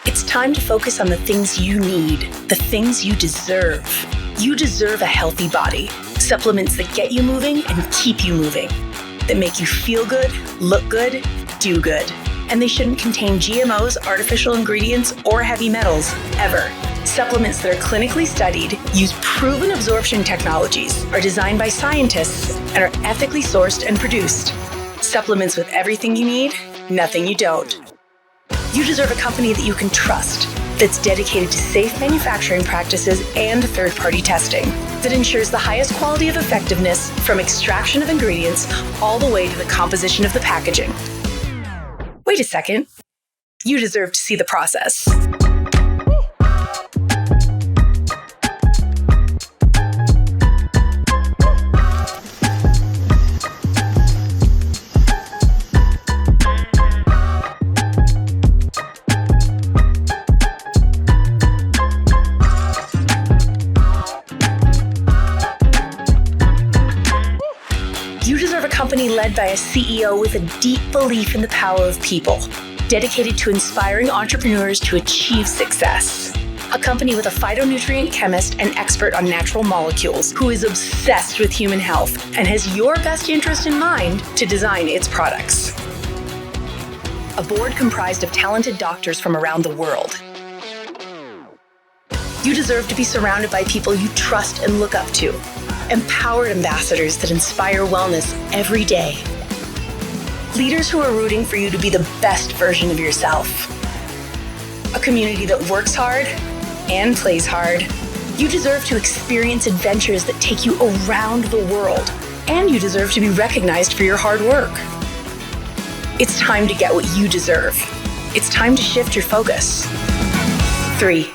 It's time to focus on the things you need, the things you deserve. You deserve a healthy body, supplements that get you moving and keep you moving, that make you feel good, look good, do good. And they shouldn't contain GMOs, artificial ingredients, or heavy metals, ever. Supplements that are clinically studied, use proven absorption technologies, are designed by scientists, and are ethically sourced and produced. Supplements with everything you need, nothing you don't. You deserve a company that you can trust, that's dedicated to safe manufacturing practices and third-party testing, that ensures the highest quality of effectiveness from extraction of ingredients all the way to the composition of the packaging. Wait a second. You deserve to see the process. You deserve a company led by a CEO with a deep belief in the power of people, dedicated to inspiring entrepreneurs to achieve success. A company with a phytonutrient chemist and expert on natural molecules who is obsessed with human health and has your best interest in mind to design its products. A board comprised of talented doctors from around the world. You deserve to be surrounded by people you trust and look up to. Empowered ambassadors that inspire wellness every day. Leaders who are rooting for you to be the best version of yourself. A community that works hard and plays hard. You deserve to experience adventures that take you around the world, and you deserve to be recognized for your hard work. It's time to get what you deserve. It's time to shift your focus. 3.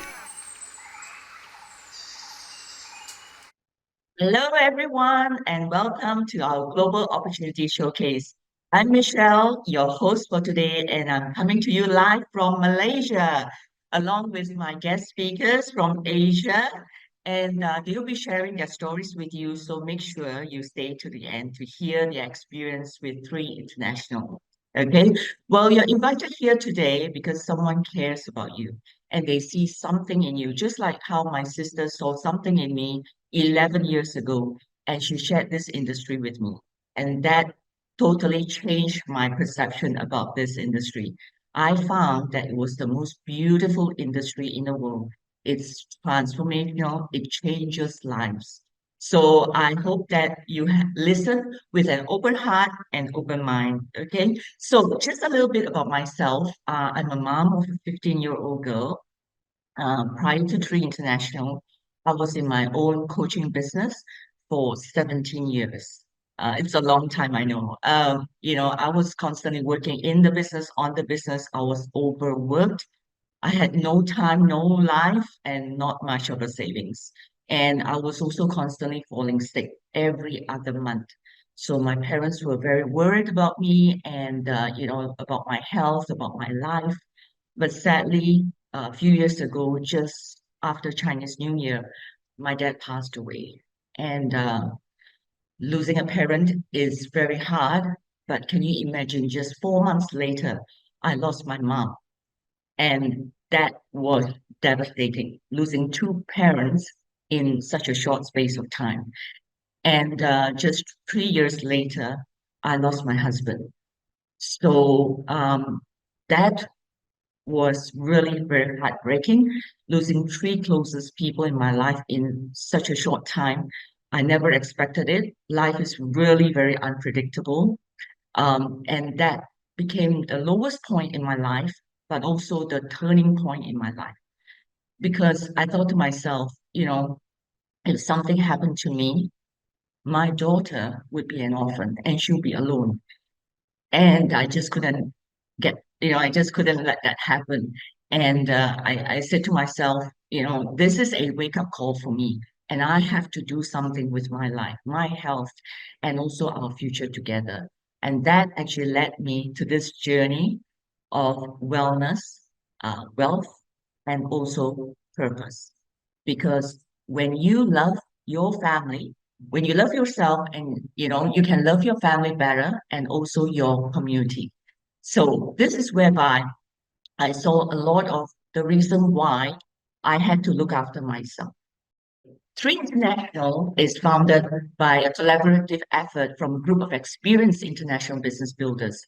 Hello, everyone, and welcome to our Global Opportunity Showcase. I'm Michelle, your host for today, and I'm coming to you live from Malaysia, along with my guest speakers from Asia. And they'll be sharing their stories with you, so make sure you stay to the end to hear their experience with Three International. Okay, well, you're invited here today because someone cares about you and they see something in you, just like how my sister saw something in me 11 years ago, and she shared this industry with me. And that totally changed my perception about this industry. I found that it was the most beautiful industry in the world. It's transformational, it changes lives. So I hope that you listen with an open heart and open mind. Okay. So just a little bit about myself. I'm a mom of a 15-year-old girl. Prior to Tree International, I was in my own coaching business for 17 years. It's a long time, I know. I was constantly working in the business, on the business. I was overworked. I had no time, no life, and not much of a savings. And I was also constantly falling sick every other month. So my parents were very worried about me and, about my health, about my life. But sadly, a few years ago, just after Chinese New Year, my dad passed away. And losing a parent is very hard. But can you imagine just 4 months later, I lost my mom. And that was devastating, losing two parents in such a short space of time. And just 3 years later, I lost my husband. So that was really very heartbreaking, losing three closest people in my life in such a short time. I never expected it. Life is really very unpredictable. And that became the lowest point in my life, but also the turning point in my life. Because I thought to myself, if something happened to me, my daughter would be an orphan and she'll be alone. And I just couldn't I just couldn't let that happen. And I said to myself, this is a wake-up call for me. And I have to do something with my life, my health, and also our future together. And that actually led me to this journey of wellness, wealth, and also purpose. Because when you love your family, when you love yourself and you can love your family better and also your community. So this is whereby I saw a lot of the reason why I had to look after myself. Three International is founded by a collaborative effort from a group of experienced international business builders.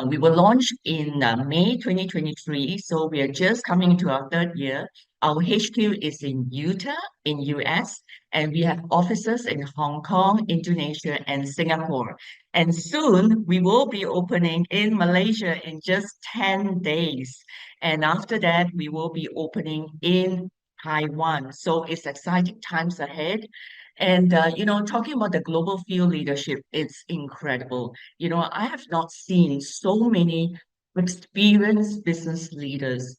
We were launched in May 2023, so we are just coming into our third year. Our HQ is in Utah, in US, and we have offices in Hong Kong, Indonesia, and Singapore. And soon we will be opening in Malaysia in just 10 days. And after that, we will be opening in Taiwan. So it's exciting times ahead. And, talking about the global field leadership, it's incredible. I have not seen so many experienced business leaders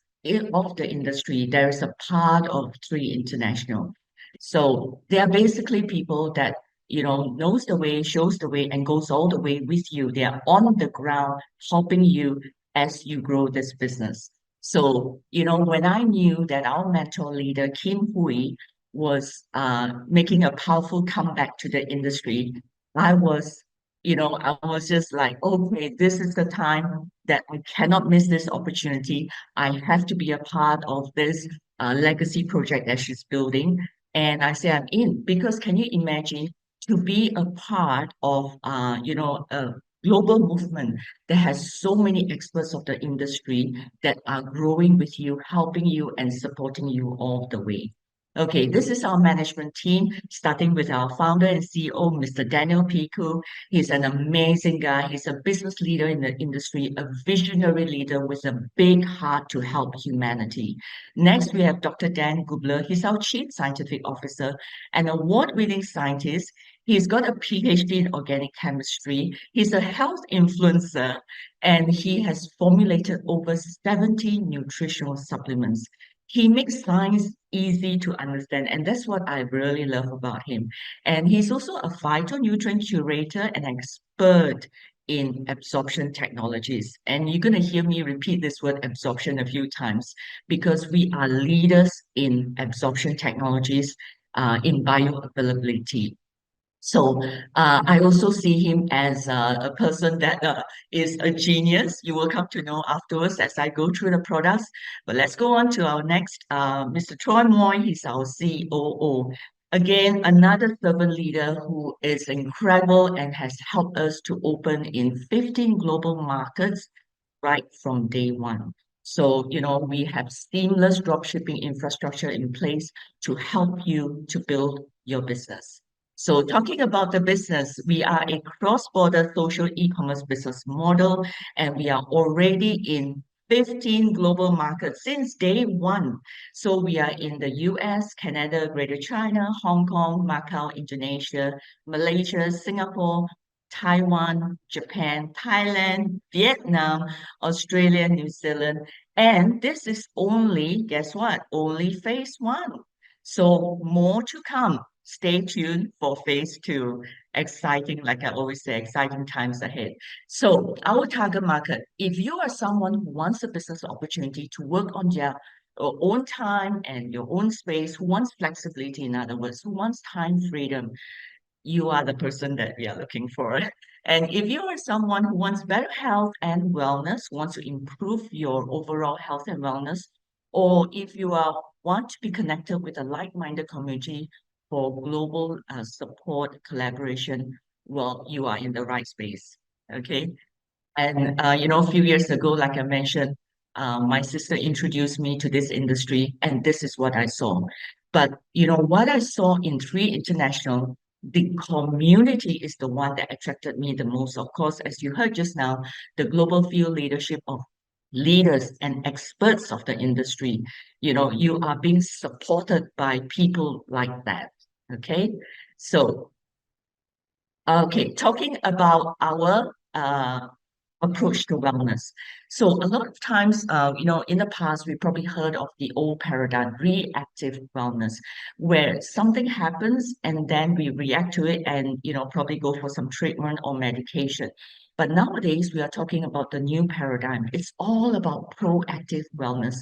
of the industry. There is a part of Three International. So they are basically people that, knows the way, shows the way, and goes all the way with you. They are on the ground helping you as you grow this business. So, when I knew that our mentor leader, Kim Hui, was making a powerful comeback to the industry, I was, I was just like, okay, this is the time that I cannot miss this opportunity. I have to be a part of this legacy project that she's building. And I say I'm in because can you imagine to be a part of, a global movement that has so many experts of the industry that are growing with you, helping you, and supporting you all the way. Okay, this is our management team, starting with our founder and CEO, Mr. Daniel Piku. He's an amazing guy. He's a business leader in the industry, a visionary leader with a big heart to help humanity. Next, we have Dr. Dan Gubler. He's our Chief Scientific Officer, an award-winning scientist. He's got a PhD in organic chemistry. He's a health influencer, and he has formulated over 70 nutritional supplements. He makes science easy to understand, and that's what I really love about him. And he's also a phytonutrient curator and expert in absorption technologies. And you're going to hear me repeat this word absorption a few times because we are leaders in absorption technologies in bioavailability. So I also see him as a person that is a genius. You will come to know afterwards as I go through the products. But let's go on to our next, Mr. Troy Moy. He's our COO. Again, another servant leader who is incredible and has helped us to open in 15 global markets right from day one. So, we have seamless dropshipping infrastructure in place to help you to build your business. So talking about the business, we are a cross-border social e-commerce business model, and we are already in 15 global markets since day one. So we are in the US, Canada, Greater China, Hong Kong, Macau, Indonesia, Malaysia, Singapore, Taiwan, Japan, Thailand, Vietnam, Australia, New Zealand. And this is only, guess what? Only phase one. So more to come. Stay tuned for phase two. Exciting, like I always say, exciting times ahead. So, our target market, if you are someone who wants a business opportunity to work on their own time and your own space, who wants flexibility, in other words, who wants time freedom, you are the person that we are looking for. And if you are someone who wants better health and wellness, wants to improve your overall health and wellness, or if you are want to be connected with a like-minded community for global support collaboration, well, you are in the right space. Okay. And a few years ago, like I mentioned, my sister introduced me to this industry, and this is what I saw. But what I saw in Three International, the community is the one that attracted me the most. Of course, as you heard just now, the global field leadership of leaders and experts of the industry. You are being supported by people like that. Okay, so okay, talking about our approach to wellness. So a lot of times, in the past, we probably heard of the old paradigm, reactive wellness, where something happens and then we react to it and, probably go for some treatment or medication. But nowadays, we are talking about the new paradigm. It's all about proactive wellness.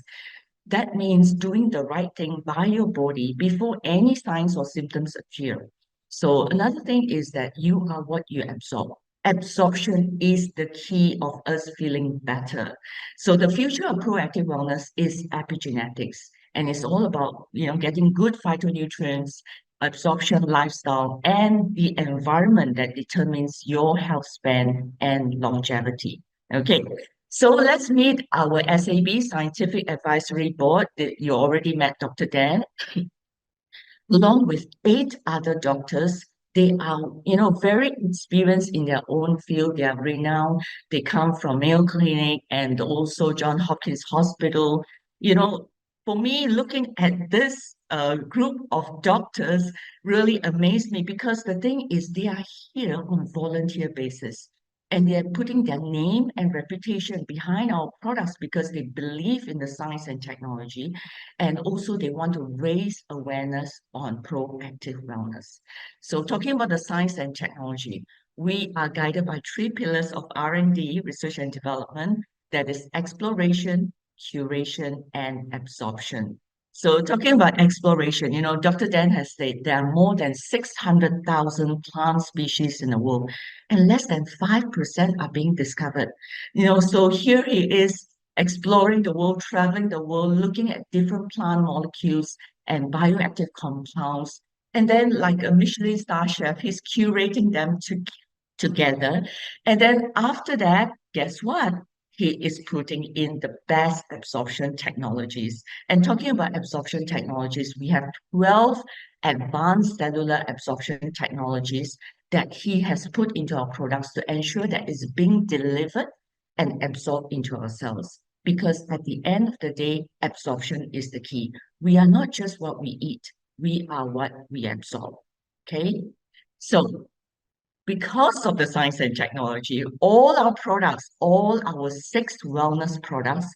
That means doing the right thing by your body before any signs or symptoms appear. So another thing is that you are what you absorb. absorption is the key of us feeling better. So the future of proactive wellness is epigenetics, and it's all about getting good phytonutrients, absorption, lifestyle, and the environment that determines your health span and longevity. Okay. So let's meet our SAB Scientific Advisory Board. You already met Dr. Dan, along with 8 other doctors. They are, very experienced in their own field. They are renowned. They come from Mayo Clinic and also John Hopkins Hospital. You know, for me, looking at this group of doctors really amazed me because the thing is they are here on volunteer basis. And they're putting their name and reputation behind our products because they believe in the science and technology, and also they want to raise awareness on proactive wellness. So talking about the science and technology, we are guided by 3 pillars of R&D, research and development, that is exploration, curation, and absorption. So talking about exploration, Dr. Dan has said there are more than 600,000 plant species in the world, and less than 5% are being discovered. So here he is exploring the world, traveling the world, looking at different plant molecules and bioactive compounds. And then, like a Michelin star chef, he's curating them together. And then after that, guess what? He is putting in the best absorption technologies. And talking about absorption technologies, we have 12 advanced cellular absorption technologies that he has put into our products to ensure that it's being delivered and absorbed into our cells. Because at the end of the day, absorption is the key. We are not just what we eat, we are what we absorb. Okay? So because of the science and technology, all our products, all our 6 wellness products,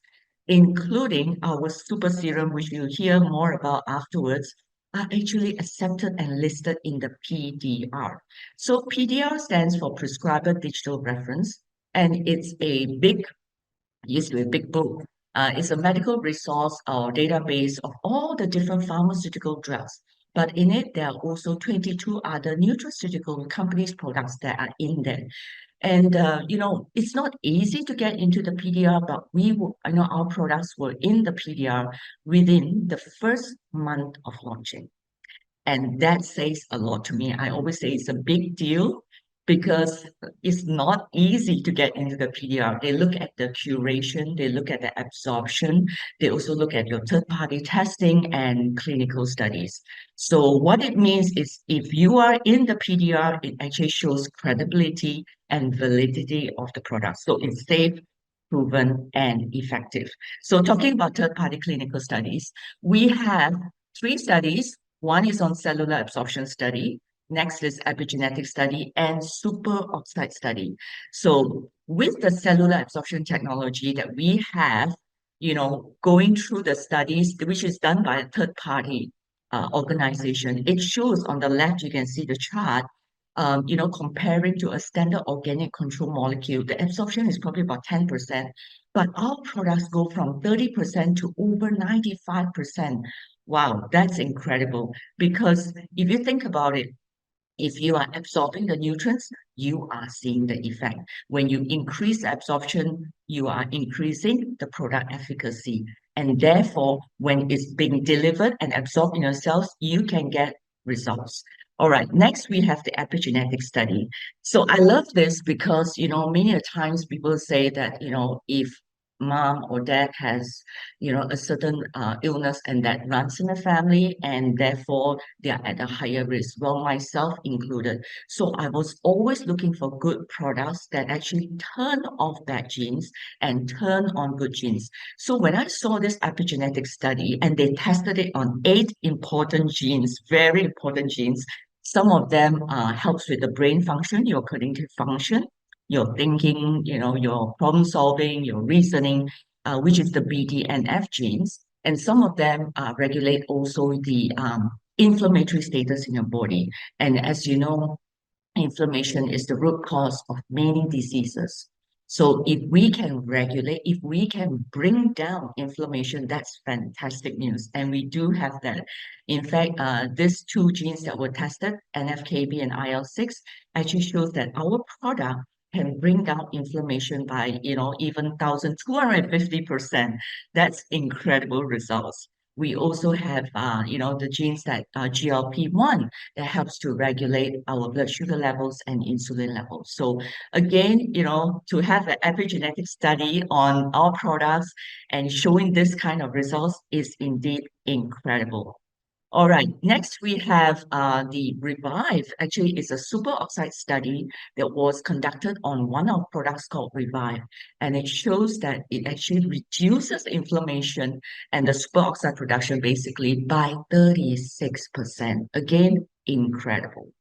including our super serum, which you'll hear more about afterwards, are actually accepted and listed in the PDR. So PDR stands for Prescriber Digital Reference, and it's a big used to be a big book. It's a medical resource or database of all the different pharmaceutical drugs. But in it, there are also 22 other nutraceutical companies' products that are in there. And it's not easy to get into the PDR, but our products were in the PDR within the first month of launching. And that says a lot to me. I always say it's a big deal because it's not easy to get into the PDR. They look at the curation, they look at the absorption, they also look at your third-party testing and clinical studies. So what it means is if you are in the PDR, it actually shows credibility and validity of the product. So it's safe, proven, and effective. So talking about third-party clinical studies, we have 3 studies. One is on cellular absorption study, next is epigenetic study, and superoxide study. So with the cellular absorption technology that we have, going through the studies, which is done by a third party organization, it shows on the left, you can see the chart, comparing to a standard organic control molecule, the absorption is probably about 10%, but our products go from 30% to over 95%. Wow, that's incredible. Because if you think about it, if you are absorbing the nutrients, you are seeing the effect. When you increase absorption, you are increasing the product efficacy. And therefore, when it's being delivered and absorbed in your cells, you can get results. All right, next we have the epigenetic study. So I love this because, many a times people say that, if mom or dad has a certain illness and that runs in the family, and therefore they are at a higher risk, well, myself included. So I was always looking for good products that actually turn off bad genes and turn on good genes. So when I saw this epigenetic study and they tested it on 8 important genes, very important genes, some of them helps with the brain function, your cognitive function, your thinking, your problem solving, your reasoning, which is the BDNF genes. And some of them regulate also the inflammatory status in your body. And as you know, inflammation is the root cause of many diseases. So if we can regulate, if we can bring down inflammation, that's fantastic news. And we do have that. In fact, these 2 genes that were tested, NFKB and IL-6, actually shows that our product can bring down inflammation by, even 1,250%. That's incredible results. We also have, the genes that GLP-1 that helps to regulate our blood sugar levels and insulin levels. So again, to have an epigenetic study on our products and showing this kind of results is indeed incredible. All right, next we have the Revive. Actually, it's a superoxide study that was conducted on one of products called Revive, and it shows that it actually reduces inflammation and the superoxide production basically by 36%. Again, incredible.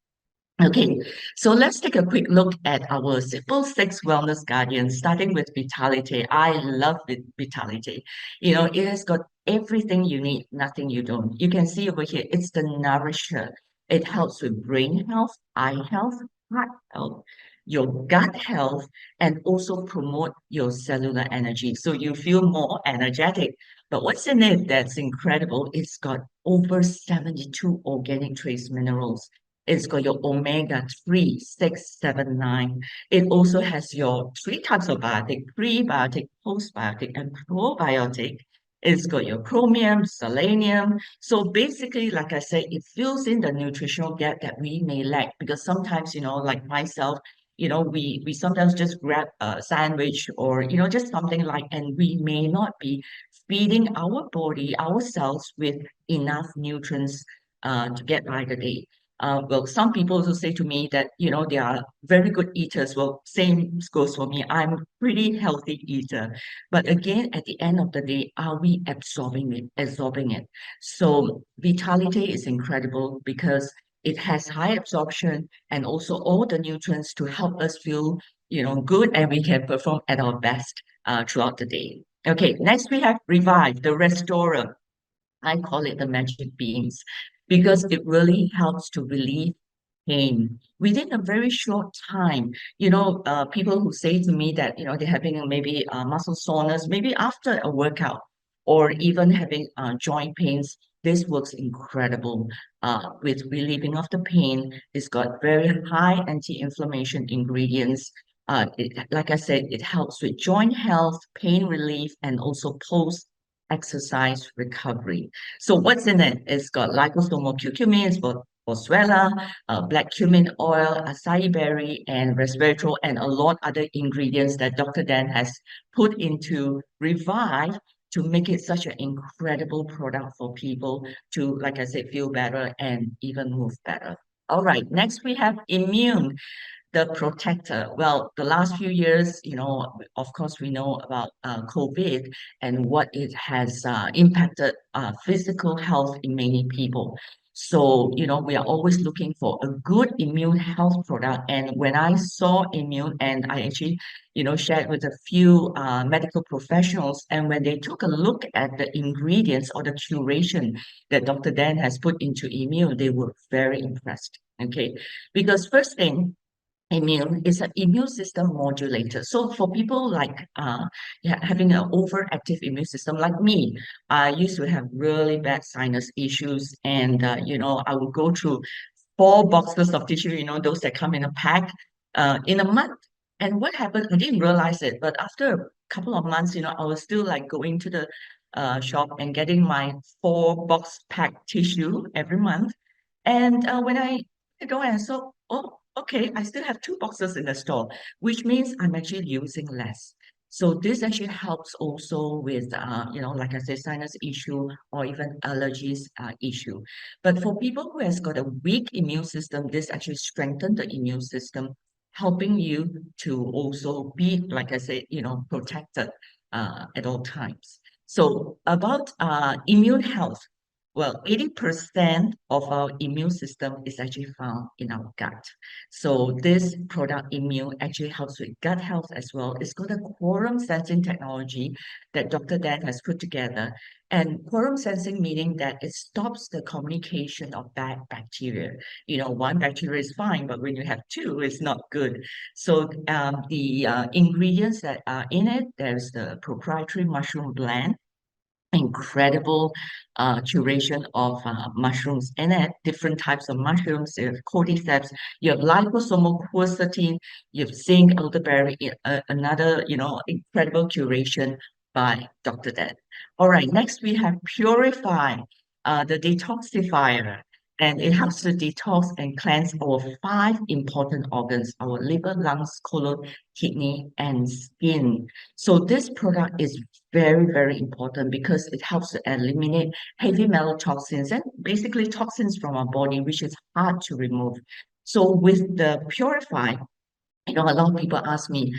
Okay, so let's take a quick look at our Simple Six Wellness Guardians, starting with Vitality. I love Vitality. It has got everything you need, nothing you don't. You can see over here, it's the nourisher. It helps with brain health, eye health, heart health, your gut health, and also promote your cellular energy. So you feel more energetic. But what's in it that's incredible? It's got over 72 organic trace minerals. It's got your omega 3, 6, 7, 9. It also has your three types of biotic, prebiotic, postbiotic, and probiotic. It's got your chromium, selenium. So basically, like I said, it fills in the nutritional gap that we may lack because sometimes, like myself, we sometimes just grab a sandwich or, just something like, and we may not be feeding our body, ourselves with enough nutrients to get by the day. Well, some people also say to me that, they are very good eaters. Well, same goes for me. I'm a pretty healthy eater. But again, at the end of the day, are we absorbing it? Absorbing it. So Vitality is incredible because it has high absorption and also all the nutrients to help us feel, good and we can perform at our best throughout the day. Okay, next we have Revive, the restorer. I call it the magic beans because it really helps to relieve pain within a very short time. People who say to me that, they're having maybe muscle soreness, maybe after a workout, or even having joint pains. This works incredible with relieving of the pain. It's got very high anti-inflammation ingredients. Like I said, it helps with joint health, pain relief, and also post exercise recovery. So what's in it? It's got liposomal curcumin, it's got boswellia, black cumin oil, acai berry, and resveratrol, and a lot other ingredients that Dr. Dan has put into Revive to make it such an incredible product for people to, like I said, feel better and even move better. All right, next we have Immune, the protector. Well, the last few years, of course, we know about COVID and what it has impacted physical health in many people. So, we are always looking for a good immune health product. And when I saw immune, and I actually, shared with a few medical professionals, and when they took a look at the ingredients or the curation that Dr. Dan has put into immune, they were very impressed. Okay, because first thing, immune is an immune system modulator. So for people like yeah, having an overactive immune system like me, I used to have really bad sinus issues, and I would go through 4 boxes of tissue, those that come in a pack, in a month. And what happened? I didn't realize it, but after a couple of months, I was still like going to the shop and getting my 4 box pack tissue every month. And when I go and saw, oh, okay, I still have 2 boxes in the store, which means I'm actually using less. So this actually helps also with, like I said, sinus issue or even allergies issue. But for people who has got a weak immune system, this actually strengthen the immune system, helping you to also be, like I said, protected at all times. So about immune health, well, 80% of our immune system is actually found in our gut. So this product immune actually helps with gut health as well. It's got a quorum sensing technology that Dr. Dan has put together. And quorum sensing meaning that it stops the communication of bad bacteria. One bacteria is fine, but when you have two, it's not good. So the ingredients that are in it, there's the proprietary mushroom blend, incredible curation of mushrooms and different types of mushrooms. You have cordyceps, you have liposomal quercetin, you have zinc, elderberry, another, incredible curation by Dr. Dan. All right, next we have Purify, the detoxifier. And it helps to detox and cleanse our five important organs, our liver, lungs, colon, kidney, and skin. So this product is very, very important because it helps to eliminate heavy metal toxins and basically toxins from our body, which is hard to remove. So with the Purify, a lot of people ask me,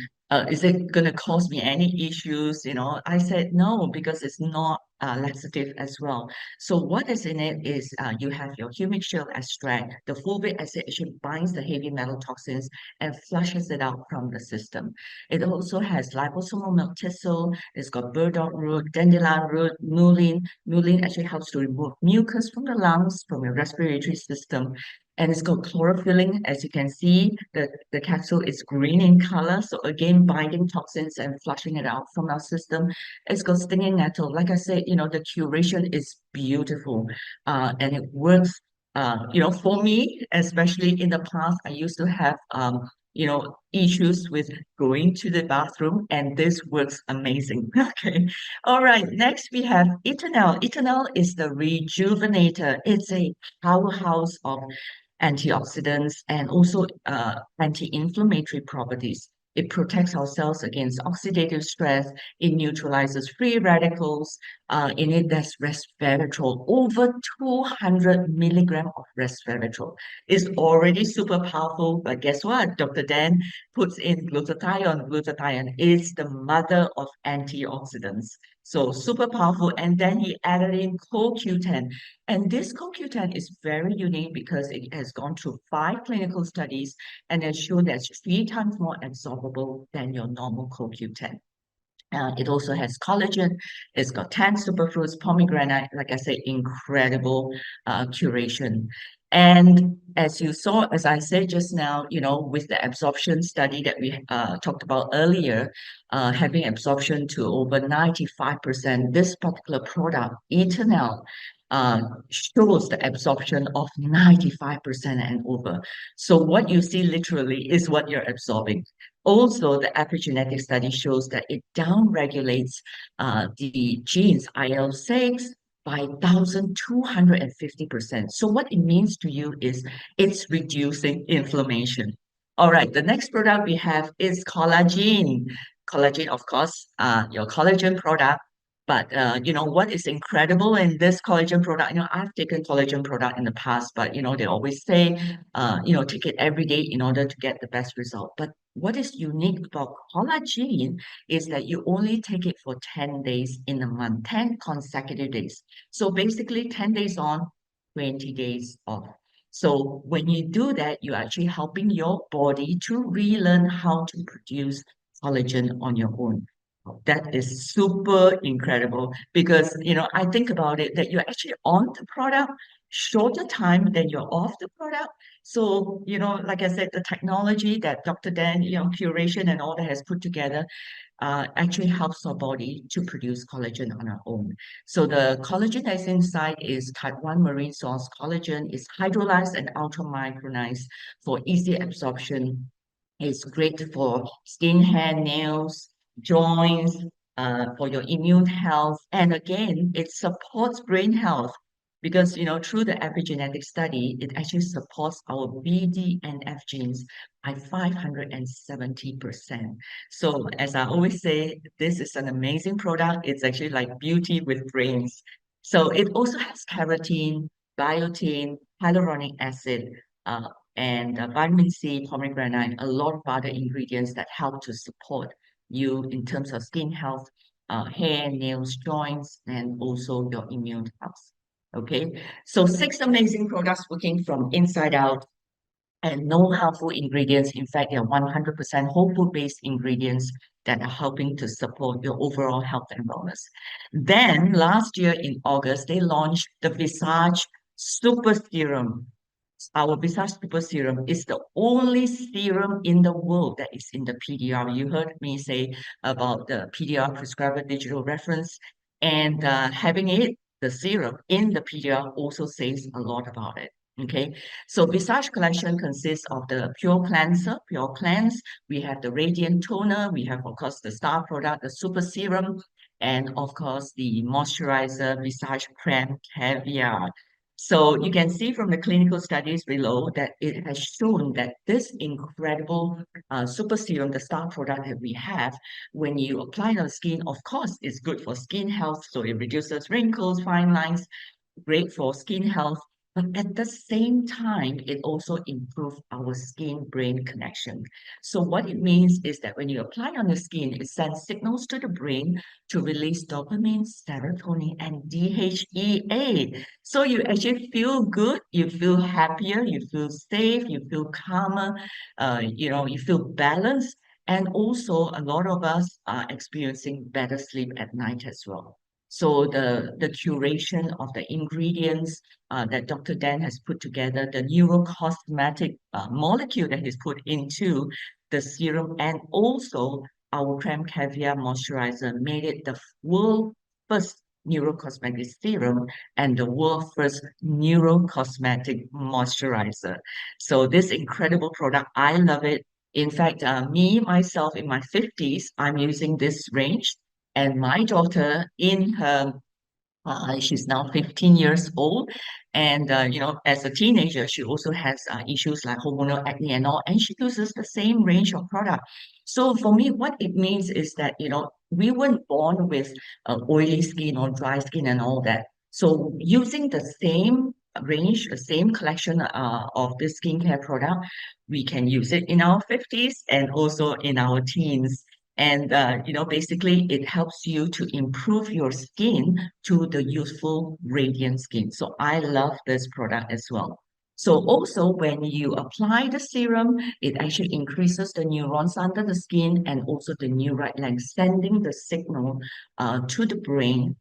is it going to cause me any issues? I said no, because it's not laxative as well. So what is in it is you have your humic shield extract. The fulvic acid actually binds the heavy metal toxins and flushes it out from the system. It also has liposomal milk thistle. It's got burdock root, dandelion root, mullein. Mullein actually helps to remove mucus from the lungs, from your respiratory system, and it's got chlorophyll. As you can see, the capsule is green in color, so again binding toxins and flushing it out from our system. It's got stinging nettle. Like I said, the curation is beautiful, and it works. For me, especially in the past, I used to have issues with going to the bathroom, and this works amazing. Okay. All right. Next, we have Eternal. Eternal is the rejuvenator. It's a powerhouse of antioxidants and also anti-inflammatory properties. It protects our cells against oxidative stress. It neutralizes free radicals. In it, there's resveratrol, over 200 milligram of resveratrol. It's already super powerful, but guess what? Dr. Dan puts in glutathione. Glutathione is the mother of antioxidants. So super powerful. And then he added in CoQ10. And this CoQ10 is very unique because it has gone through 5 clinical studies and has shown that it's 3 times more absorbable than your normal CoQ10. It also has collagen. It's got 10 superfruits, pomegranate, like I said, incredible curation. And as you saw, as I said just now, with the absorption study that we talked about earlier, having absorption to over 95%, this particular product, Eternal, shows the absorption of 95% and over. So what you see literally is what you're absorbing. Also, the epigenetic study shows that it downregulates the genes IL-6 by 1,250%. So what it means to you is it's reducing inflammation. All right, the next product we have is collagen. Collagen, of course, your collagen product. But what is incredible in this collagen product? I've taken collagen product in the past, but they always say, take it every day in order to get the best result. But what is unique about collagen is that you only take it for 10 days in a month, 10 consecutive days. So basically 10 days on, 20 days off. So when you do that, you're actually helping your body to relearn how to produce collagen on your own. That is super incredible because, I think about it that you're actually on the product shorter time than you're off the product. So, like I said, the technology that Dr. Dan, curation and all that has put together, actually helps our body to produce collagen on our own. So the collagen that's inside is type 1 marine source collagen. It's hydrolyzed and ultramicronized for easy absorption. It's great for skin, hair, nails, joints, for your immune health. And again, it supports brain health because, through the epigenetic study, it actually supports our BDNF genes by 570%. So as I always say, this is an amazing product. It's actually like beauty with brains. So it also has keratin, biotin, hyaluronic acid, and vitamin C, pomegranate, a lot of other ingredients that help to support you in terms of skin health, hair, nails, joints, and also your immune health. Okay, so 6 amazing products working from inside out and no harmful ingredients. In fact, they're 100% whole food based ingredients that are helping to support your overall health and wellness. Then last year in August, they launched the Visage Super Serum. Our Visage Super Serum is the only serum in the world that is in the PDR. You heard me say about the PDR, prescriber digital reference. And having the serum in the PDR also says a lot about it. Okay, so Visage collection consists of the pure cleanser, pure cleanse. We have the radiant toner. We have, of course, the star product, the super serum, and of course the moisturizer, Visage Creme Caviar. So you can see from the clinical studies below that it has shown that this incredible super serum, the star product that we have, when you apply it on skin, of course, it's good for skin health. So it reduces wrinkles, fine lines, great for skin health. But at the same time, it also improves our skin-brain connection. So what it means is that when you apply on the skin, it sends signals to the brain to release dopamine, serotonin, and DHEA. So you actually feel good, you feel happier, you feel safe, you feel calmer, you feel balanced. And also, a lot of us are experiencing better sleep at night as well. So the curation of the ingredients that Dr. Dan has put together, the neurocosmetic molecule that he's put into the serum, and also our creme caviar moisturizer made it the world first neurocosmetic serum and the world first neurocosmetic moisturizer. So this incredible product, I love it. In fact, me, myself, in my 50s, I'm using this range. And my daughter, in her she's now 15 years old. And, as a teenager, she also has issues like hormonal acne and all, and she uses the same range of product. So for me, what it means is that, we weren't born with oily skin or dry skin and all that. So using the same range, the same collection of the skincare product, we can use it in our 50s and also in our teens. And basically, it helps you to improve your skin to the youthful, radiant skin. So I love this product as well. So also, when you apply the serum, it actually increases the neurons under the skin and also the neural length, sending the signal to the brain.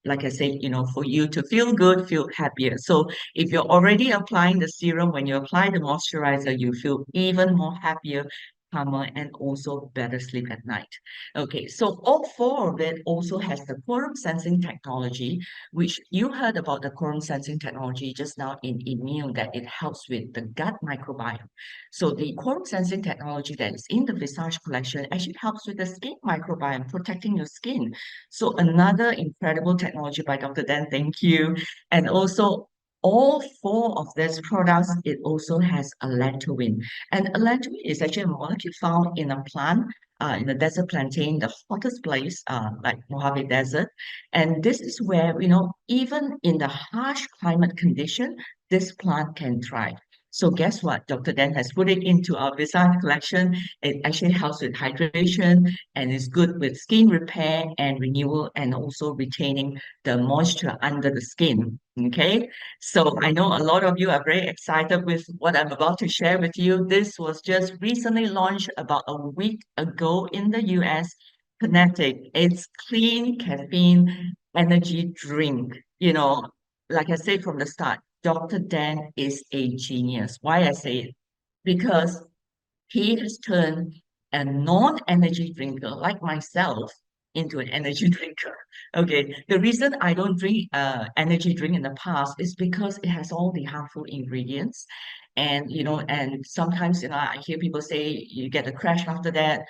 Like I said, for you to feel good, feel happier. So if you're already applying the serum, when you apply the moisturizer, you feel even more happier, calmer, and also better sleep at night. Okay, so all four of it also has the quorum sensing technology, which you heard about the quorum sensing technology just now in immune, that it helps with the gut microbiome. So the quorum sensing technology that is in the Visage collection actually helps with the skin microbiome, protecting your skin. So another incredible technology by Dr. Dan, thank you. And also all four of these products, it also has allantoin. And allantoin is actually a molecule found in a plant, in the desert plantain, the hottest place, like Mojave Desert. And this is where, even in the harsh climate condition, this plant can thrive. So guess what? Dr. Dan has put it into our Visage collection. It actually helps with hydration and is good with skin repair and renewal and also retaining the moisture under the skin. Okay, so I know a lot of you are very excited with what I'm about to share with you. This was just recently launched about a week ago in the US, Kynetik. It's clean caffeine energy drink. Like I said from the start, Dr. Dan is a genius. Why I say it? Because he has turned a non-energy drinker like myself into an energy drinker. Okay, the reason I don't drink energy drink in the past is because it has all the harmful ingredients, and sometimes I hear people say you get a crash after that.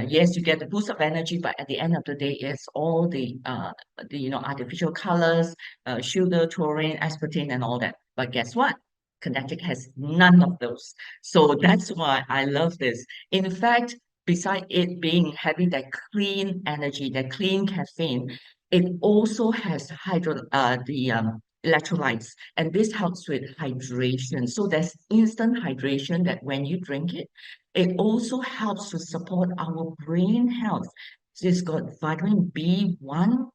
Yes, you get the boost of energy, but at the end of the day, it's all the artificial colors, sugar, taurine, aspartame, and all that. But guess what? Kinetic has none of those. So that's why I love this. In fact, beside it being having that clean energy, that clean caffeine, it also has the electrolytes, and this helps with hydration. So there's instant hydration that when you drink it, it also helps to support our brain health. So it's got vitamin B1,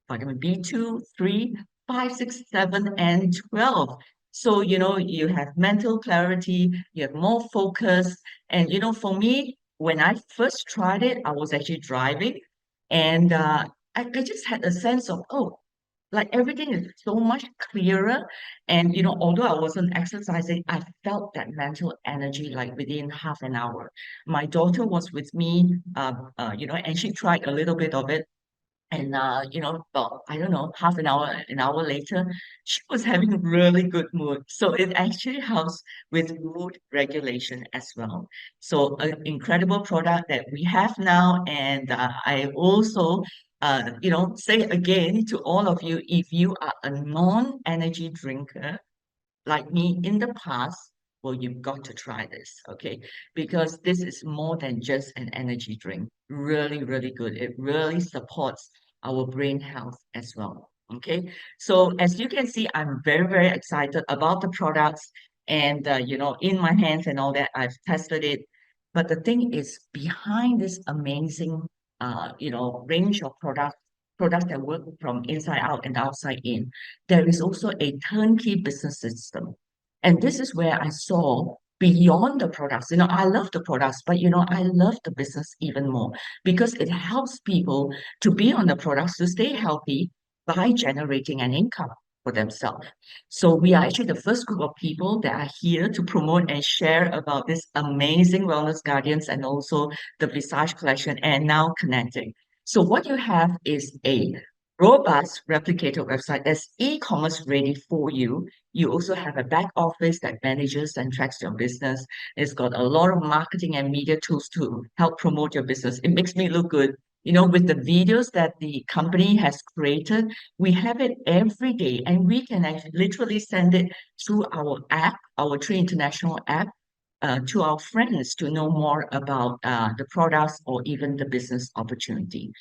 vitamin B2, 3, 5, 6, 7, and 12. So, you have mental clarity, you have more focus. And, for me, when I first tried it, I was actually driving and I just had a sense of, oh, like everything is so much clearer. And, although I wasn't exercising, I felt that mental energy like within half an hour. My daughter was with me, and she tried a little bit of it And about I don't know, half an hour later, she was having a really good mood. So it actually helps with mood regulation as well. So an incredible product that we have now, and I also say again to all of you, if you are a non-energy drinker like me in the past, well, you've got to try this, okay? Because this is more than just an energy drink. Really, really good. It really supports our brain health as well. Okay. So as you can see, I'm very, very excited about the products and in my hands and all that. I've tested it. But the thing is, behind this amazing range of products that work from inside out and outside in, there is also a turnkey business system. And this is where I saw beyond the products. I love the products, but I love the business even more because it helps people to be on the products to stay healthy by generating an income for themselves. So we are actually the first group of people that are here to promote and share about this amazing wellness guardians and also the Visage collection and now Kynetik. So what you have is a robust replicated website that's e-commerce ready for you. You also have a back office that manages and tracks your business. It's got a lot of marketing and media tools to help promote your business. It makes me look good. With the videos that the company has created, we have it every day and we can actually literally send it through our app, our Tree International app, to our friends to know more about the products or even the business opportunity.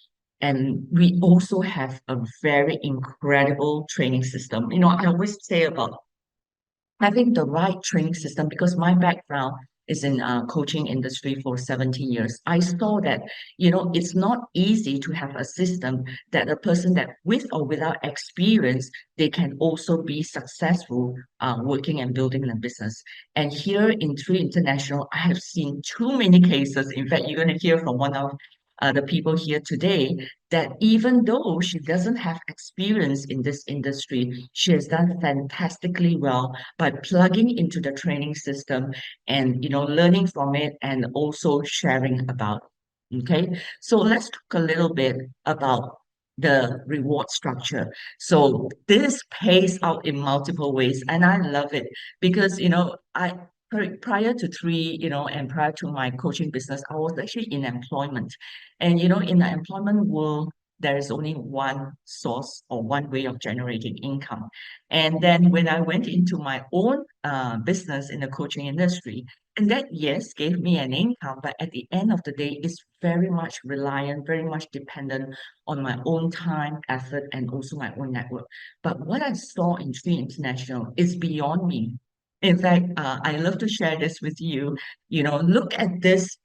And we also have a very incredible training system. I always say about having the right training system because my background is in coaching industry for 17 years. I saw that it's not easy to have a system that a person that with or without experience they can also be successful working and building a business. And here in Tree International, I have seen too many cases. In fact, you're going to hear from one of the people here today that even though she doesn't have experience in this industry, she has done fantastically well by plugging into the training system and learning from it and also sharing about it. Okay, so let's talk a little bit about the reward structure. So this pays out in multiple ways, and I love it because I prior to Three, and prior to my coaching business, I was actually in employment. And in the employment world, there is only one source or one way of generating income. And then when I went into my own business in the coaching industry, and that, yes, gave me an income, but at the end of the day, it's very much reliant, very much dependent on my own time, effort, and also my own network. But what I saw in Tree International is beyond me. In fact, I love to share this with you. Look at this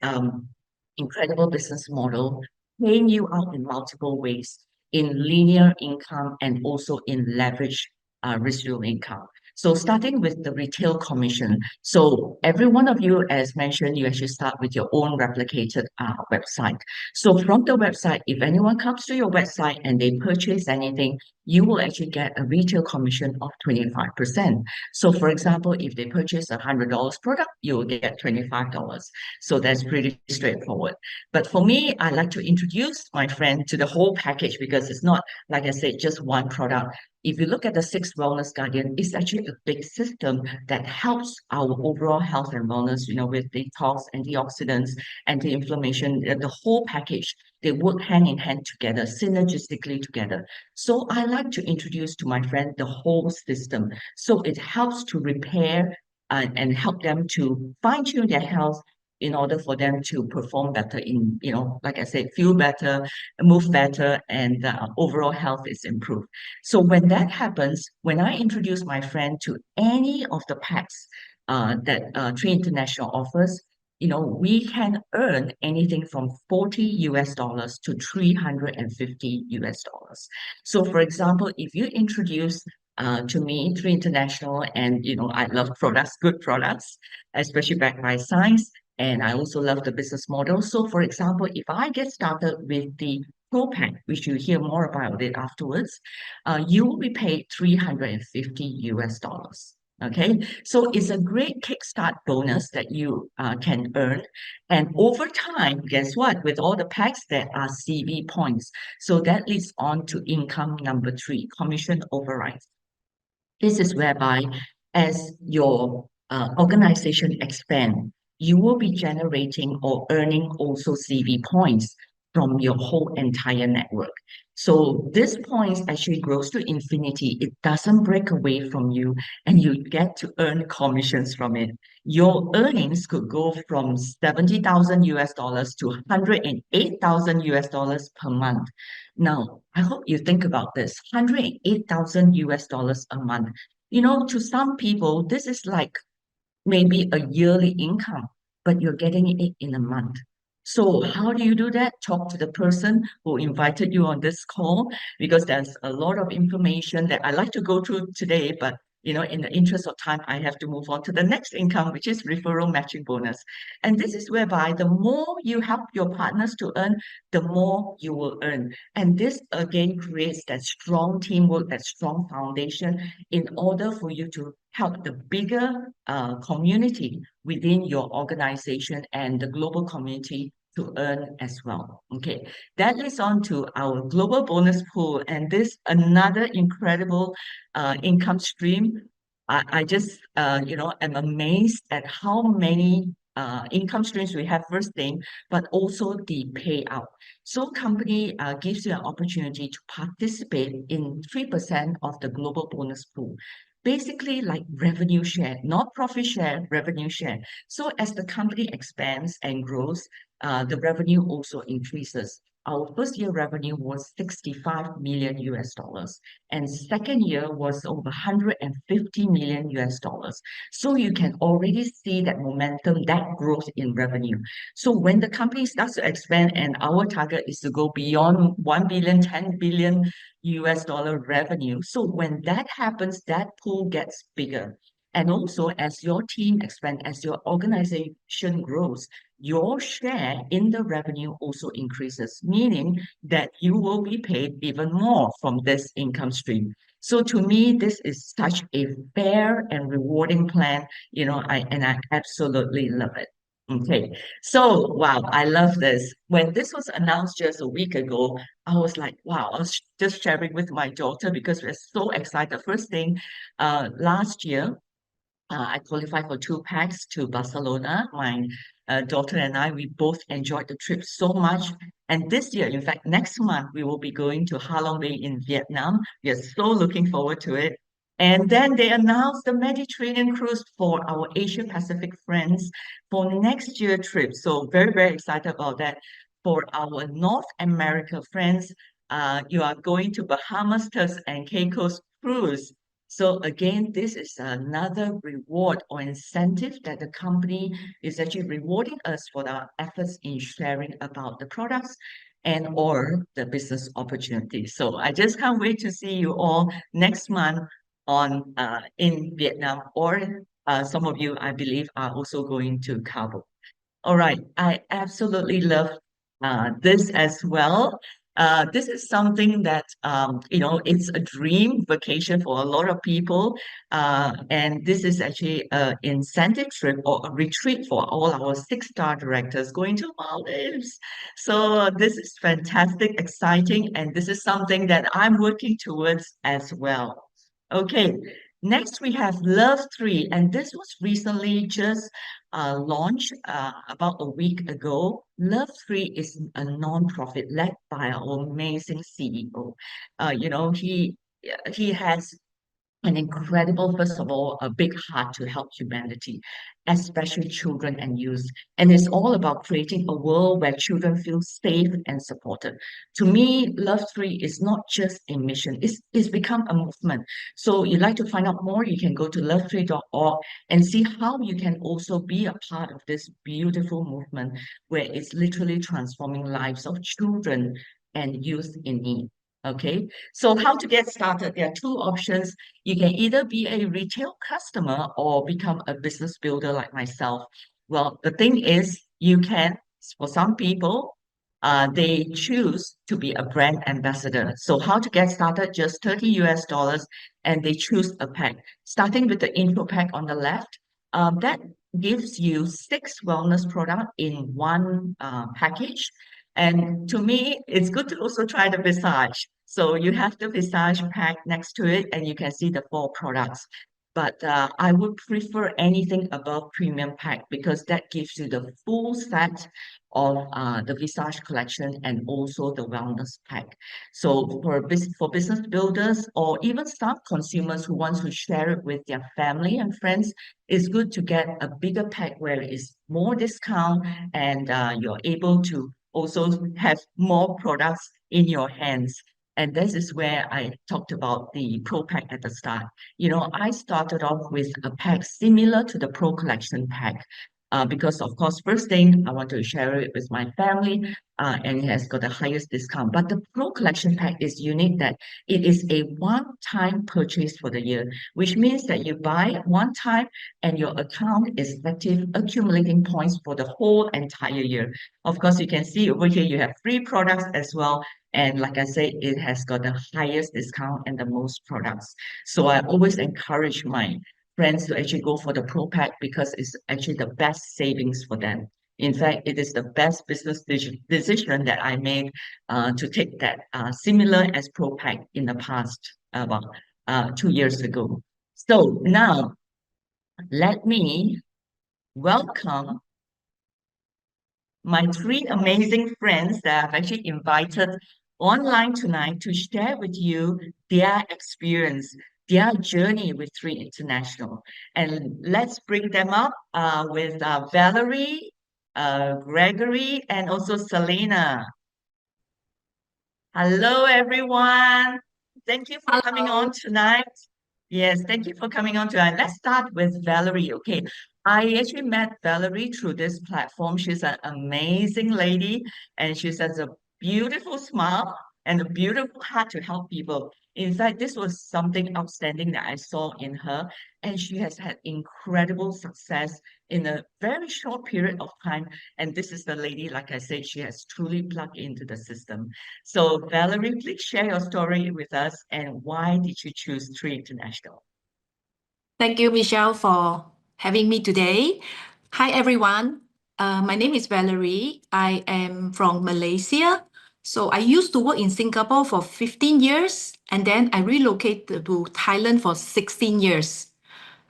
incredible business model paying you out in multiple ways in linear income and also in leverage residual income. So starting with the retail commission. So every one of you, as mentioned, you actually start with your own replicated website. So from the website, if anyone comes to your website and they purchase anything, you will actually get a retail commission of 25%. So for example, if they purchase a $100 product, you will get $25. So that's pretty straightforward. But for me, I like to introduce my friend to the whole package because it's not, like I said, just one product. If you look at the Six Wellness Guardian, it's actually a big system that helps our overall health and wellness, with detox, antioxidants, anti-inflammation, the whole package. They work hand in hand together, synergistically together. So I like to introduce to my friend the whole system. So it helps to repair and help them to fine-tune their health in order for them to perform better in, like I said, feel better, move better, and overall health is improved. So when that happens, when I introduce my friend to any of the packs that Tree International offers, we can earn anything from 40 US dollars to 350 US dollars. So for example, if you introduce to me, Tree International, and I love products, good products, especially backed by science. And I also love the business model. So, for example, if I get started with the Pro Pack, which you'll hear more about it afterwards, you will be paid 350 US dollars. Okay, so it's a great kickstart bonus that you can earn. And over time, guess what? With all the packs, there are CV points. So that leads on to income number three, commission overrides. This is whereby as your organization expand, you will be generating or earning also CV points from your whole entire network. So this points actually grows to infinity. It doesn't break away from you and you get to earn commissions from it. Your earnings could go from 70,000 US dollars to 108,000 US dollars per month. Now, I hope you think about this, 108,000 US dollars a month. You know, to some people, this is like maybe a yearly income, but you're getting it in a month. So how do you do that? Talk to the person who invited you on this call because there's a lot of information that I like to go through today, but in the interest of time, I have to move on to the next income, which is referral matching bonus. And this is whereby the more you help your partners to earn, the more you will earn. And this again creates that strong teamwork, that strong foundation in order for you to help the bigger community within your organization and the global community to earn as well. Okay, that leads on to our global bonus pool, and this another incredible income stream. I just am amazed at how many income streams we have first thing, but also the payout. So company gives you an opportunity to participate in 3% of the global bonus pool. Basically like revenue share, not profit share, revenue share. So as the company expands and grows, the revenue also increases. Our first year revenue was 65 million US dollars, and second year was over 150 million US dollars. So you can already see that momentum, that growth in revenue. So when the company starts to expand, and our target is to go beyond 1 billion, 10 billion US dollar revenue. So when that happens, that pool gets bigger. And also, as your team expands, as your organization grows, your share in the revenue also increases, meaning that you will be paid even more from this income stream. So to me, this is such a fair and rewarding plan, I absolutely love it. Okay, so wow, I love this. When this was announced just a week ago, I was like, wow, I was just sharing with my daughter because we're so excited. First thing, last year, I qualified for two packs to Barcelona. My daughter and I, we both enjoyed the trip so much. And this year, in fact, next month, we will be going to Ha Long Bay in Vietnam. We are so looking forward to it. And then they announced the Mediterranean cruise for our Asia Pacific friends for next year trip. So very, very excited about that. For our North America friends, you are going to Bahamas, Turks and Caicos cruise. So again, this is another reward or incentive that the company is actually rewarding us for our efforts in sharing about the products and or the business opportunities. So I just can't wait to see you all next month on in Vietnam, or some of you, I believe, are also going to Cabo. All right, I absolutely love this as well. This is something that it's a dream vacation for a lot of people, and this is actually an incentive trip or a retreat for all our six-star directors going to Maldives. So this is fantastic, exciting, and this is something that I'm working towards as well. Okay, next we have Love 3, and this was recently just launched about a week ago. Love 3 is a non-profit led by our amazing CEO. He has an incredible, first of all, a big heart to help humanity, especially children and youth. And it's all about creating a world where children feel safe and supported. To me, Love 3 is not just a mission, it's become a movement. So you'd like to find out more, you can go to love3.org and see how you can also be a part of this beautiful movement where it's literally transforming lives of children and youth in need. Okay, so how to get started? There are two options. You can either be a retail customer or become a business builder like myself. Well, the thing is, you can, for some people, they choose to be a brand ambassador. So how to get started? Just $30 US, and they choose a pack. Starting with the intro pack on the left, that gives you 6 wellness products in one package. And to me, it's good to also try the Visage. So you have the Visage pack next to it, and you can see the 4 products. But I would prefer anything above premium pack because that gives you the full set of the Visage collection and also the wellness pack. So for business builders or even some consumers who want to share it with their family and friends, it's good to get a bigger pack where it's more discount and you're able to also have more products in your hands. And this is where I talked about the Pro Pack at the start. I started off with a pack similar to the Pro Collection pack. Because of course, first thing I want to share it with my family, and it has got the highest discount. But the Pro Collection pack is unique that it is a one-time purchase for the year, which means that you buy one time and your account is active, accumulating points for the whole entire year. Of course, you can see over here you have free products as well. And like I said, it has got the highest discount and the most products. So I always encourage my friends to actually go for the Pro Pack because it's actually the best savings for them. In fact, it is the best business decision that I made to take that similar as Pro Pack in the past, about 2 years ago. So now let me welcome my 3 amazing friends that I've actually invited online tonight to share with you their experience, their journey with Three International. And let's bring them up with Valerie, Gregory, and also Selena. Hello, everyone. Thank you for coming on Hello. tonight. Yes, thank you for coming on tonight. Let's start with Valerie. Okay, I actually met Valerie through this platform. She's an amazing lady and she has a beautiful smile and a beautiful heart to help people. In fact, this was something outstanding that I saw in her, and she has had incredible success in a very short period of time. And this is the lady, like I said, she has truly plugged into the system. So, Valerie, please share your story with us and why did you choose Tree International? Thank you, Michelle, for having me today. Hi, everyone. My name is Valerie. I am from Malaysia. So I used to work in Singapore for 15 years, and then I relocated to Thailand for 16 years.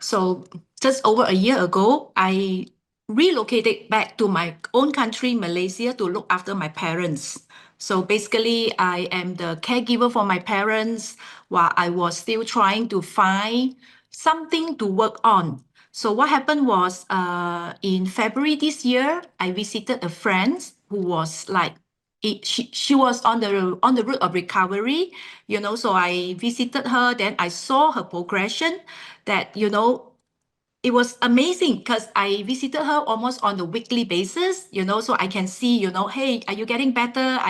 So just over a year ago, I relocated back to my own country, Malaysia, to look after my parents. So basically, I am the caregiver for my parents while I was still trying to find something to work on. So what happened was, in February this year, I visited a friend who was like, she was on the route of recovery, so I visited her, then I saw her progression that, it was amazing because I visited her almost on a weekly basis, so I can see, hey, are you getting better?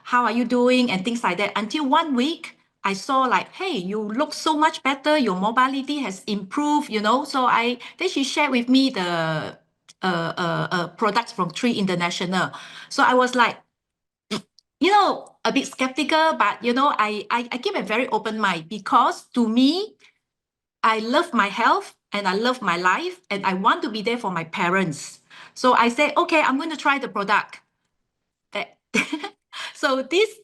How are you doing? And things like that. Until one week, I saw like, hey, you look so much better. Your mobility has improved, then she shared with me the products from Tree International. So I was like, a bit skeptical, but, I keep a very open mind because to me, I love my health and I love my life and I want to be there for my parents. So I said, okay, I'm going to try the product. That so these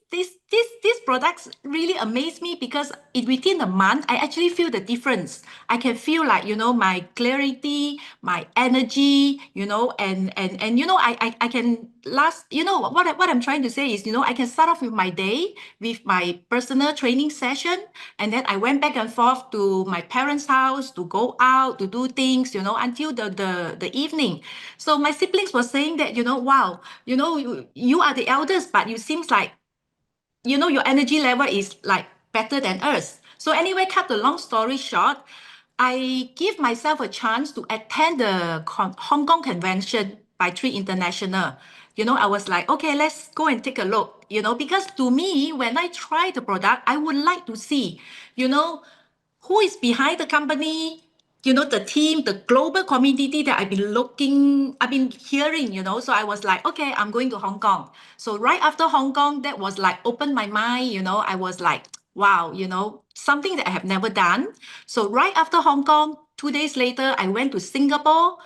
products really amaze me because within a month I actually feel the difference. I can feel like, my clarity, my energy, and I can last, what I'm trying to say is, I can start off with my day with my personal training session, and then I went back and forth to my parents' house to go out to do things, until the evening. So my siblings were saying that, wow, you are the eldest, but you seems like, your energy level is like better than us. So anyway, cut the long story short, I give myself a chance to attend the Hong Kong convention by Tree International. I was like, okay, let's go and take a look, because to me, when I try the product, I would like to see, who is behind the company, the team, the global community that I've been hearing, So I was like, okay, I'm going to Hong Kong. So right after Hong Kong, that was like opened my mind, I was like, wow, something that I have never done. So right after Hong Kong, 2 days later, I went to Singapore.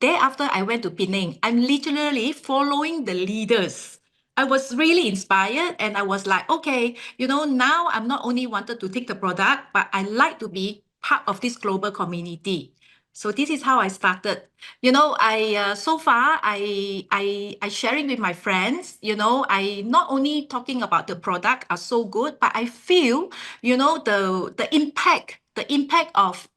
Day after, I went to Penang. I'm literally following the leaders. I was really inspired and I was like, okay, now I'm not only wanted to take the product, but I like to be part of this global community. So this is how I started. I so far I sharing with my friends. I not only talking about the product are so good, but I feel the impact of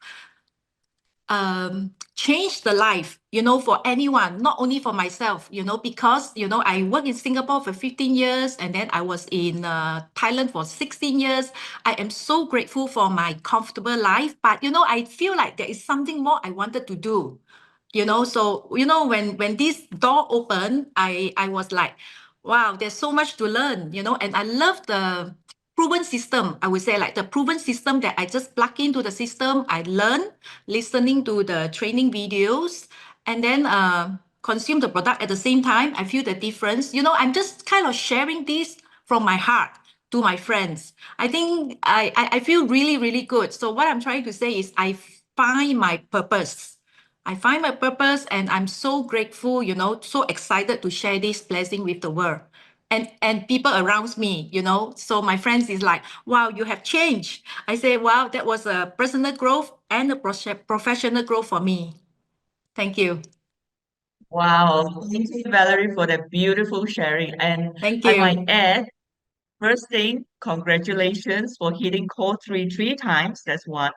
change the life, for anyone, not only for myself, because, I worked in Singapore for 15 years and then I was in Thailand for 16 years. I am so grateful for my comfortable life, but, I feel like there is something more I wanted to do. So when this door opened, I was like, wow, there's so much to learn, and I love the proven system. I would say like the proven system that I just plug into the system. I learn listening to the training videos, and then consume the product at the same time. I feel the difference. I'm just kind of sharing this from my heart to my friends. I think I feel really, really good. So what I'm trying to say is I find my purpose. I find my purpose and I'm so grateful, so excited to share this blessing with the world. And people around me, So my friends is like, wow, you have changed. I say, wow, that was a personal growth and a professional growth for me. Thank you. Wow, thank you, Valerie, for that beautiful sharing. And Thank I might you. add, first thing, congratulations for hitting core three times. That's one.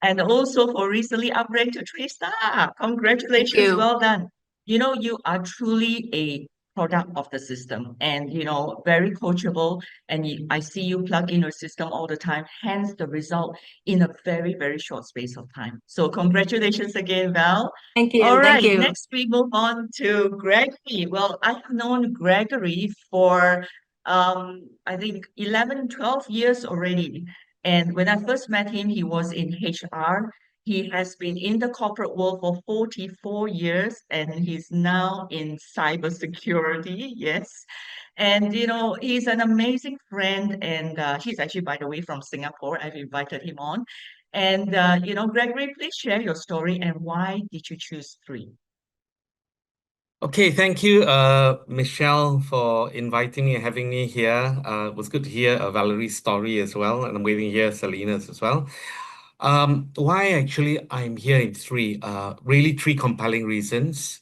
And also for recently upgrading to 3 star. Thank Congratulations, you. well done. You are truly a product of the system and very coachable. And I see you plug in your system all the time, hence the result in a very, very short space of time. So congratulations again, Val. Thank All you. Thank right, you. next we move on to Gregory. Well, I've known Gregory for I think 11, 12 years already. And when I first met him, he was in HR. He has been in the corporate world for 44 years and he's now in cybersecurity. Yes. And, he's an amazing friend. And he's actually, by the way, from Singapore. I've invited him on. And, Gregory, please share your story and why did you choose three? Okay, thank you, Michelle, for inviting me and having me here. It was good to hear Valerie's story as well, and I'm waiting to hear Selina's as well. Why actually I'm here in three, really three compelling reasons.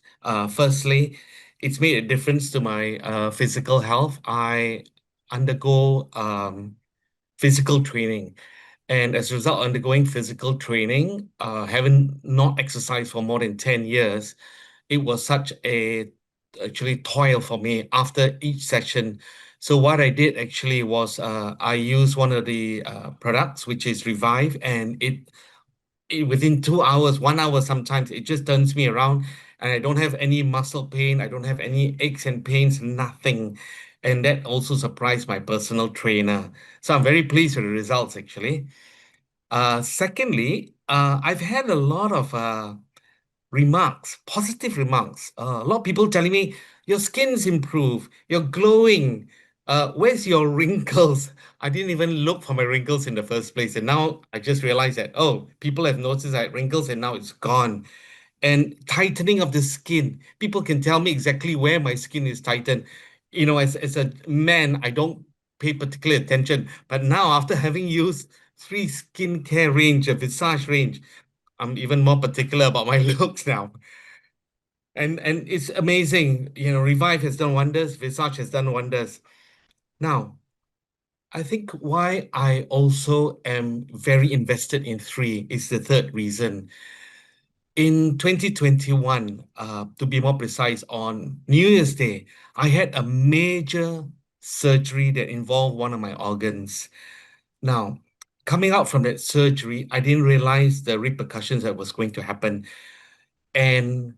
Firstly, it's made a difference to my physical health. I undergo physical training. And as a result, undergoing physical training, having not exercised for more than 10 years, it was such a actually toil for me after each session. So what I did actually was I used one of the products, which is Revive, and within 2 hours, 1 hour sometimes, it just turns me around and I don't have any muscle pain. I don't have any aches and pains, nothing. And that also surprised my personal trainer. So I'm very pleased with the results, actually. Secondly, I've had a lot of remarks, positive remarks. A lot of people telling me, your skin's improved, you're glowing. Where's your wrinkles? I didn't even look for my wrinkles in the first place. And now I just realized that, oh, people have noticed I had wrinkles and now it's gone. And tightening of the skin. People can tell me exactly where my skin is tightened. As a man, I don't pay particular attention. But now, after having used three skincare range, a Visage range, I'm even more particular about my looks now. And it's amazing. Revive has done wonders, Visage has done wonders. Now, I think why I also am very invested in three is the third reason. In 2021, to be more precise, on New Year's Day, I had a major surgery that involved one of my organs. Now, coming out from that surgery, I didn't realize the repercussions that was going to happen. And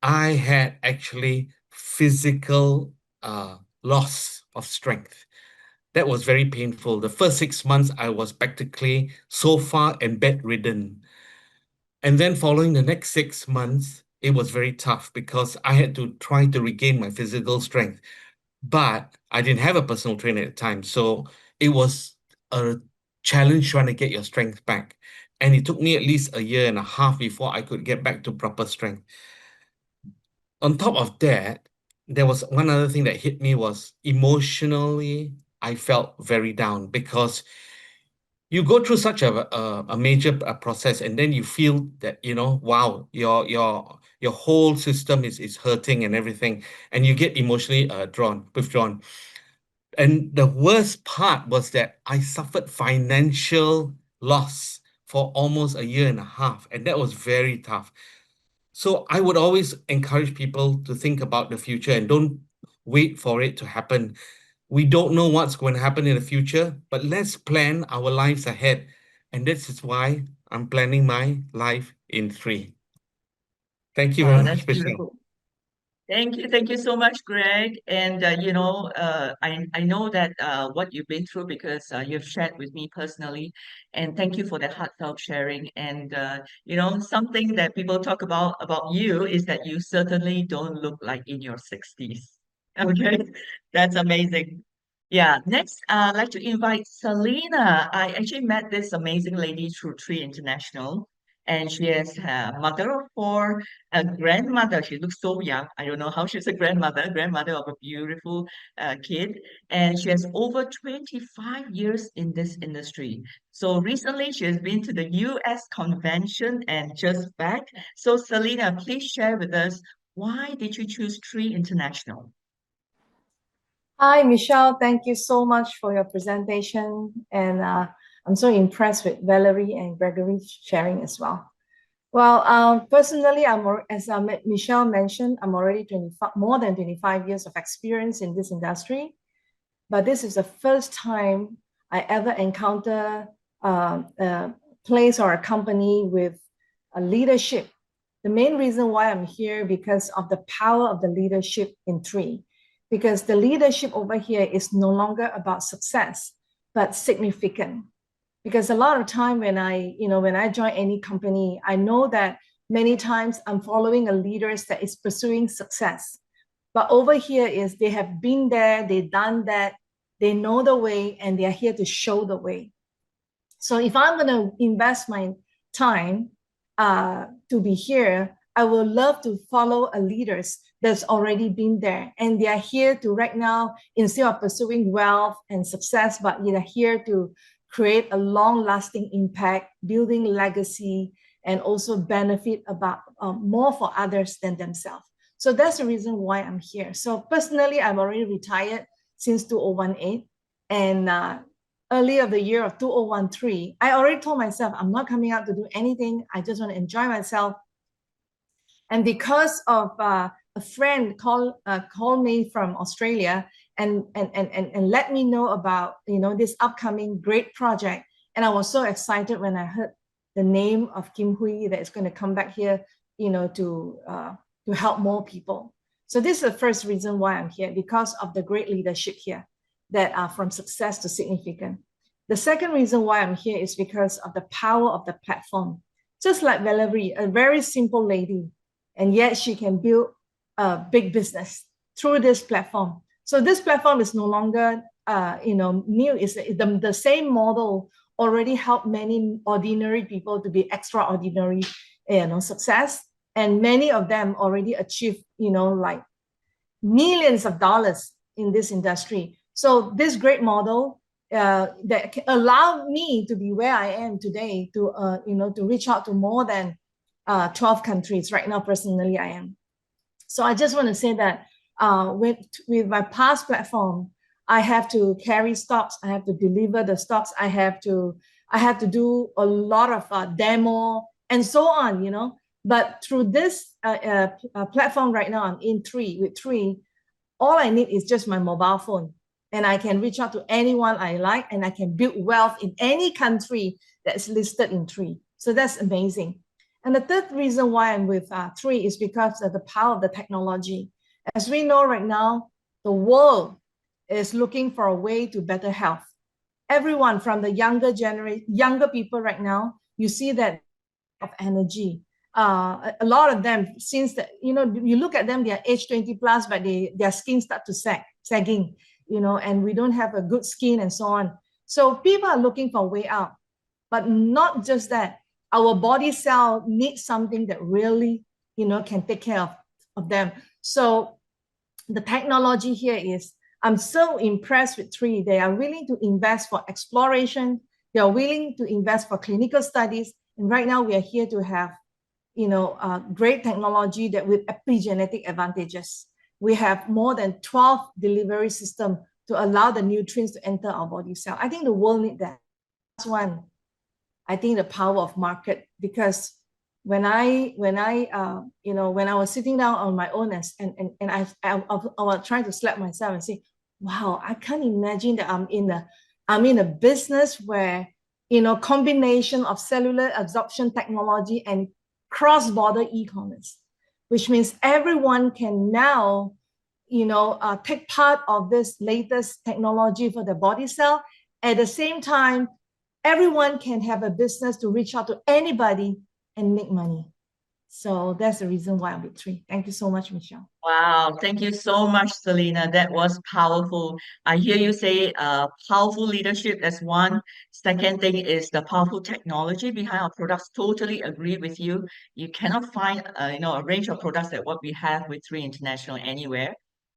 I had actually physical loss of strength. That was very painful. The first 6 months, I was practically sofa and bedridden. And then following the next 6 months, it was very tough because I had to try to regain my physical strength. But I didn't have a personal trainer at the time. So it was a challenge trying to get your strength back. And it took me at least a year and a half before I could get back to proper strength. On top of that, there was one other thing that hit me was emotionally, I felt very down because you go through such a major process, and then you feel that, wow, your whole system is hurting and everything, and you get emotionally withdrawn. And the worst part was that I suffered financial loss for almost a year and a half, and that was very tough. So I would always encourage people to think about the future and don't wait for it to happen. We don't know what's going to happen in the future, but let's plan our lives ahead. And this is why I'm planning my life in 3. Thank you very Wow, that's much, Michelle. beautiful. Thank you so much, Greg. And I know that what you've been through because you've shared with me personally, and thank you for the heartfelt sharing. And something that people talk about you is that you certainly don't look like in your 60s. Okay, that's amazing. Yeah, next, I'd like to invite Selina. I actually met this amazing lady through Tree International, and she is a mother of 4, a grandmother. She looks so young. I don't know how she's a grandmother of a beautiful kid. And she has over 25 years in this industry. So recently she has been to the US convention and just back. So Selena, please share with us, why did you choose Tree International? Hi, Michelle. Thank you so much for your presentation. And I'm so impressed with Valerie and Gregory sharing as well. Well, personally, as Michelle mentioned, I'm already 25, more than 25 years of experience in this industry. But this is the first time I ever encounter a place or a company with a leadership. The main reason why I'm here because of the power of the leadership in Tree. Because the leadership over here is no longer about success, but significant. Because a lot of time when I join any company, I know that many times I'm following a leader that is pursuing success. But over here is they have been there, they've done that, they know the way, and they're here to show the way. So if I'm going to invest my time to be here, I would love to follow a leaders that's already been there. And they are here to right now, instead of pursuing wealth and success, but they're here to create a long-lasting impact, building legacy, and also benefit about more for others than themselves. So that's the reason why I'm here. So personally, I'm already retired since 2018. And early of the year of 2013, I already told myself, I'm not coming out to do anything. I just want to enjoy myself. And because of a friend called me from Australia and let me know about this upcoming great project. And I was so excited when I heard the name of Kim Hui that is going to come back here, to help more people. So this is the first reason why I'm here, because of the great leadership here that are from success to significant. The second reason why I'm here is because of the power of the platform. Just like Valerie, a very simple lady, and yet she can build a big business through this platform. So this platform is no longer, new. It's the same model already helped many ordinary people to be extraordinary, success. And many of them already achieved, like millions of dollars in this industry. So this great model that allowed me to be where I am today, to reach out to more than 12 countries right now. Personally, I am. So I just want to say that with my past platform, I have to carry stocks. I have to deliver the stocks. I have to do a lot of demo and so on. But through this platform right now, I'm in with Tree. All I need is just my mobile phone, and I can reach out to anyone I like, and I can build wealth in any country that's listed in Tree. So that's amazing. And the third reason why I'm with Tree is because of the power of the technology. As we know right now, the world is looking for a way to better health. Everyone from the younger people right now, you see that of energy. A lot of them, since you look at them, they're age 20 plus, but their skin start to sagging, and we don't have a good skin and so on. So people are looking for a way out, but not just that. Our body cell needs something that really, can take care of them. So the technology here is, I'm so impressed with Tree. They are willing to invest for exploration. They are willing to invest for clinical studies. And right now we are here to have, great technology that with epigenetic advantages. We have more than 12 delivery systems to allow the nutrients to enter our body cell. I think the world needs that. Last one, I think the power of market, because when I was sitting down on my own and I was trying to slap myself and say, wow, I can't imagine that I'm in a business where, combination of cellular absorption technology and cross-border e-commerce, which means everyone can now, take part of this latest technology for the body cell. At the same time, everyone can have a business to reach out to anybody and make money. So that's the reason why I'm with Tree. Thank you so much, Michelle. Wow, thank you so much, Selina. That was powerful. I hear you say powerful leadership as one. Second thing is the powerful technology behind our products. Totally agree with you. You cannot find a range of products that what we have with Tree International anywhere.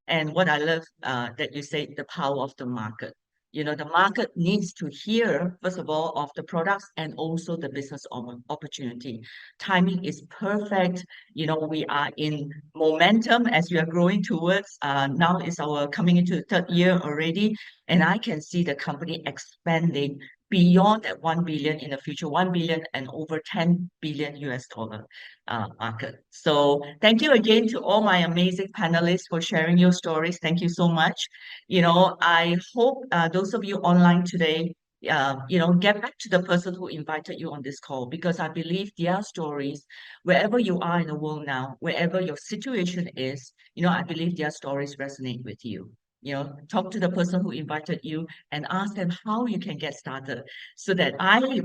And what I love that you say the power of the market. The market needs to hear, first of all, of the products and also the business opportunity. Timing is perfect. We are in momentum as we are growing towards now is our coming into the third year already, and I can see the company expanding beyond that 1 billion in the future, 1 billion and over 10 billion US dollar market. So thank you again to all my amazing panelists for sharing your stories. Thank you so much. I hope those of you online today get back to the person who invited you on this call, because I believe their stories, wherever you are in the world now, wherever your situation is, I believe their stories resonate with you. Talk to the person who invited you and ask them how you can get started so that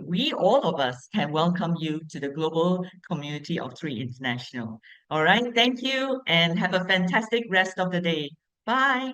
we, all of us, can welcome you to the global community of Tree International. All right. Thank you and have a fantastic rest of the day. Bye.